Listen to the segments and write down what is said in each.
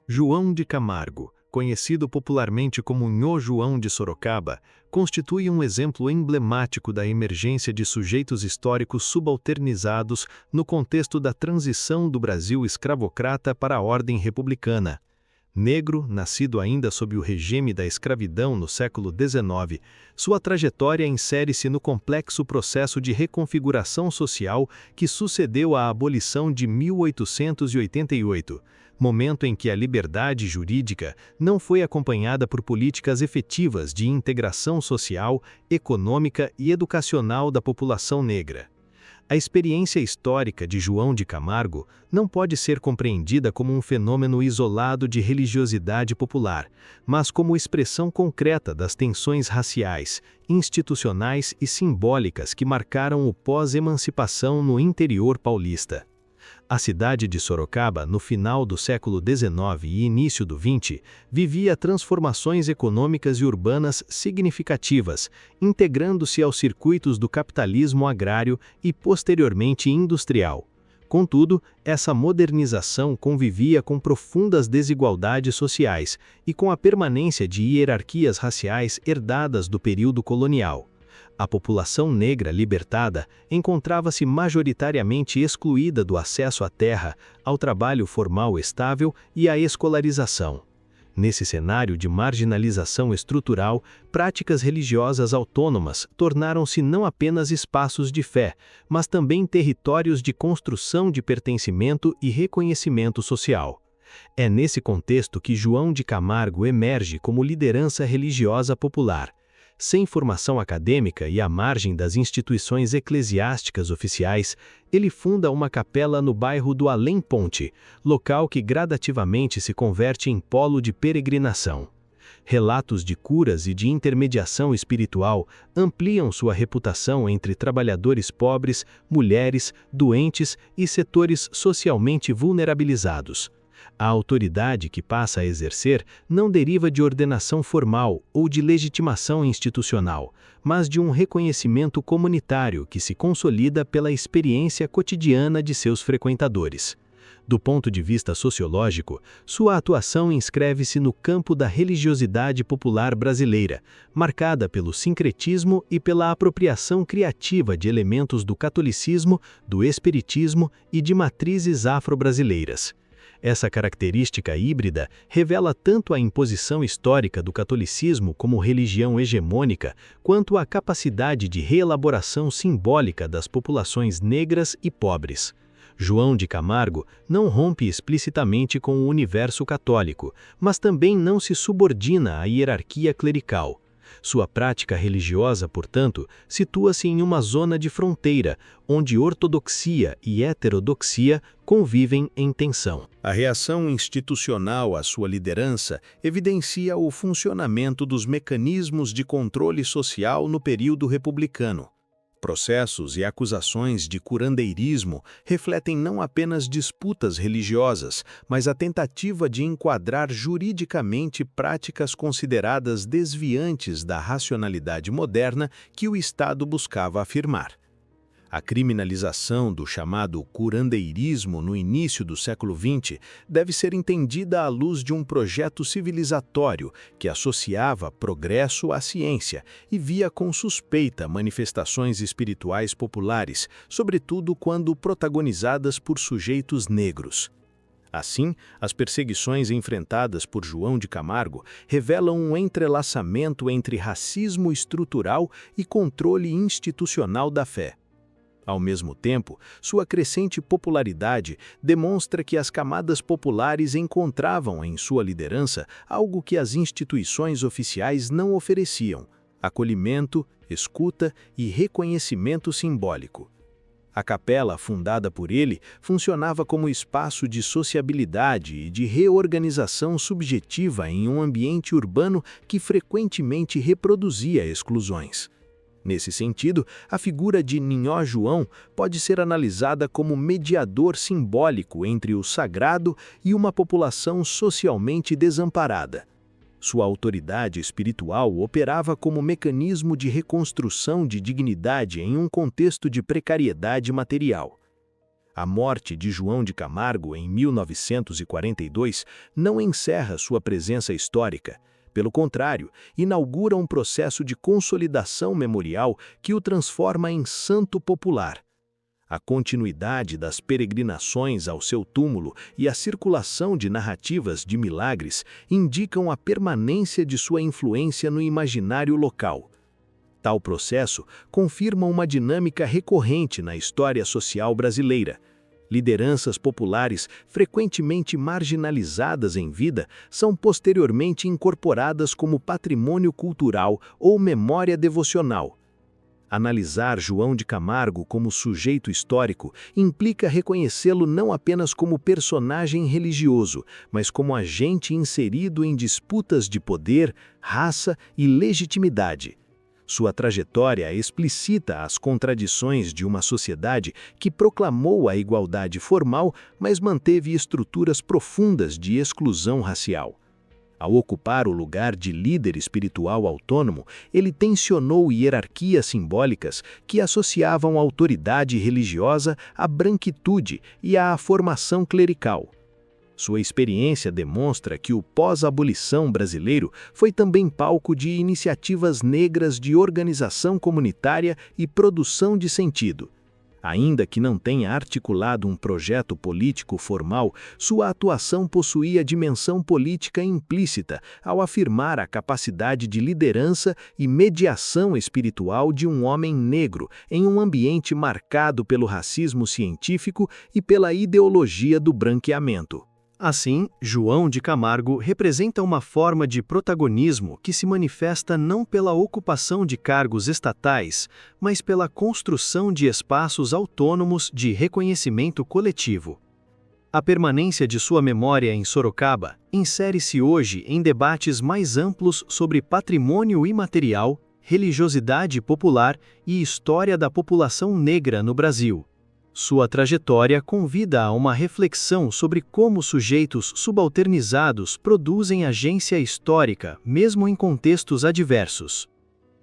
João de Camargo, conhecido popularmente como Nhô João de Sorocaba, constitui um exemplo emblemático da emergência de sujeitos históricos subalternizados no contexto da transição do Brasil escravocrata para a ordem republicana. Negro, nascido ainda sob o regime da escravidão no século XIX, sua trajetória insere-se no complexo processo de reconfiguração social que sucedeu à abolição de 1888, momento em que a liberdade jurídica não foi acompanhada por políticas efetivas de integração social, econômica e educacional da população negra. A experiência histórica de João de Camargo não pode ser compreendida como um fenômeno isolado de religiosidade popular, mas como expressão concreta das tensões raciais, institucionais e simbólicas que marcaram o pós-emancipação no interior paulista. A cidade de Sorocaba, no final do século XIX e início do XX, vivia transformações econômicas e urbanas significativas, integrando-se aos circuitos do capitalismo agrário e posteriormente industrial. Contudo, essa modernização convivia com profundas desigualdades sociais e com a permanência de hierarquias raciais herdadas do período colonial. A população negra libertada encontrava-se majoritariamente excluída do acesso à terra, ao trabalho formal estável e à escolarização. Nesse cenário de marginalização estrutural, práticas religiosas autônomas tornaram-se não apenas espaços de fé, mas também territórios de construção de pertencimento e reconhecimento social. É nesse contexto que João de Camargo emerge como liderança religiosa popular. Sem formação acadêmica e à margem das instituições eclesiásticas oficiais, ele funda uma capela no bairro do Além Ponte, local que gradativamente se converte em polo de peregrinação. Relatos de curas e de intermediação espiritual ampliam sua reputação entre trabalhadores pobres, mulheres, doentes e setores socialmente vulnerabilizados. A autoridade que passa a exercer não deriva de ordenação formal ou de legitimação institucional, mas de um reconhecimento comunitário que se consolida pela experiência cotidiana de seus frequentadores. Do ponto de vista sociológico, sua atuação inscreve-se no campo da religiosidade popular brasileira, marcada pelo sincretismo e pela apropriação criativa de elementos do catolicismo, do espiritismo e de matrizes afro-brasileiras. Essa característica híbrida revela tanto a imposição histórica do catolicismo como religião hegemônica, quanto a capacidade de reelaboração simbólica das populações negras e pobres. João de Camargo não rompe explicitamente com o universo católico, mas também não se subordina à hierarquia clerical. Sua prática religiosa, portanto, situa-se em uma zona de fronteira, onde ortodoxia e heterodoxia convivem em tensão. A reação institucional à sua liderança evidencia o funcionamento dos mecanismos de controle social no período republicano. Processos e acusações de curandeirismo refletem não apenas disputas religiosas, mas a tentativa de enquadrar juridicamente práticas consideradas desviantes da racionalidade moderna que o Estado buscava afirmar. A criminalização do chamado curandeirismo no início do século XX deve ser entendida à luz de um projeto civilizatório que associava progresso à ciência e via com suspeita manifestações espirituais populares, sobretudo quando protagonizadas por sujeitos negros. Assim, as perseguições enfrentadas por João de Camargo revelam um entrelaçamento entre racismo estrutural e controle institucional da fé. Ao mesmo tempo, sua crescente popularidade demonstra que as camadas populares encontravam em sua liderança algo que as instituições oficiais não ofereciam: acolhimento, escuta e reconhecimento simbólico. A capela, fundada por ele, funcionava como espaço de sociabilidade e de reorganização subjetiva em um ambiente urbano que frequentemente reproduzia exclusões. Nesse sentido, a figura de Nhô João pode ser analisada como mediador simbólico entre o sagrado e uma população socialmente desamparada. Sua autoridade espiritual operava como mecanismo de reconstrução de dignidade em um contexto de precariedade material. A morte de João de Camargo em 1942 não encerra sua presença histórica. Pelo contrário, inaugura um processo de consolidação memorial que o transforma em santo popular. A continuidade das peregrinações ao seu túmulo e a circulação de narrativas de milagres indicam a permanência de sua influência no imaginário local. Tal processo confirma uma dinâmica recorrente na história social brasileira. Lideranças populares frequentemente marginalizadas em vida são posteriormente incorporadas como patrimônio cultural ou memória devocional. Analisar João de Camargo como sujeito histórico implica reconhecê-lo não apenas como personagem religioso, mas como agente inserido em disputas de poder, raça e legitimidade. Sua trajetória explicita as contradições de uma sociedade que proclamou a igualdade formal, mas manteve estruturas profundas de exclusão racial. Ao ocupar o lugar de líder espiritual autônomo, ele tensionou hierarquias simbólicas que associavam a autoridade religiosa à branquitude e à formação clerical. Sua experiência demonstra que o pós-abolição brasileiro foi também palco de iniciativas negras de organização comunitária e produção de sentido. Ainda que não tenha articulado um projeto político formal, sua atuação possuía dimensão política implícita ao afirmar a capacidade de liderança e mediação espiritual de um homem negro em um ambiente marcado pelo racismo científico e pela ideologia do branqueamento. Assim, João de Camargo representa uma forma de protagonismo que se manifesta não pela ocupação de cargos estatais, mas pela construção de espaços autônomos de reconhecimento coletivo. A permanência de sua memória em Sorocaba insere-se hoje em debates mais amplos sobre patrimônio imaterial, religiosidade popular e história da população negra no Brasil. Sua trajetória convida a uma reflexão sobre como sujeitos subalternizados produzem agência histórica, mesmo em contextos adversos.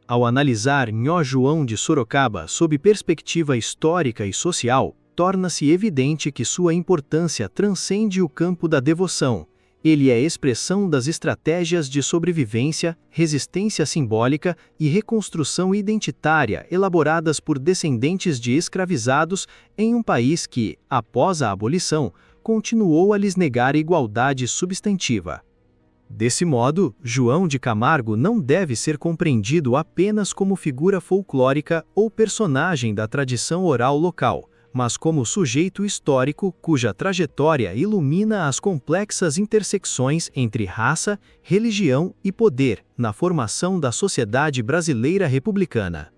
Ao analisar Nhô João de Sorocaba sob perspectiva histórica e social, torna-se evidente que sua importância transcende o campo da devoção. Ele é expressão das estratégias de sobrevivência, resistência simbólica e reconstrução identitária elaboradas por descendentes de escravizados em um país que, após a abolição, continuou a lhes negar igualdade substantiva. Desse modo, João de Camargo não deve ser compreendido apenas como figura folclórica ou personagem da tradição oral local, mas como sujeito histórico cuja trajetória ilumina as complexas intersecções entre raça, religião e poder na formação da sociedade brasileira republicana.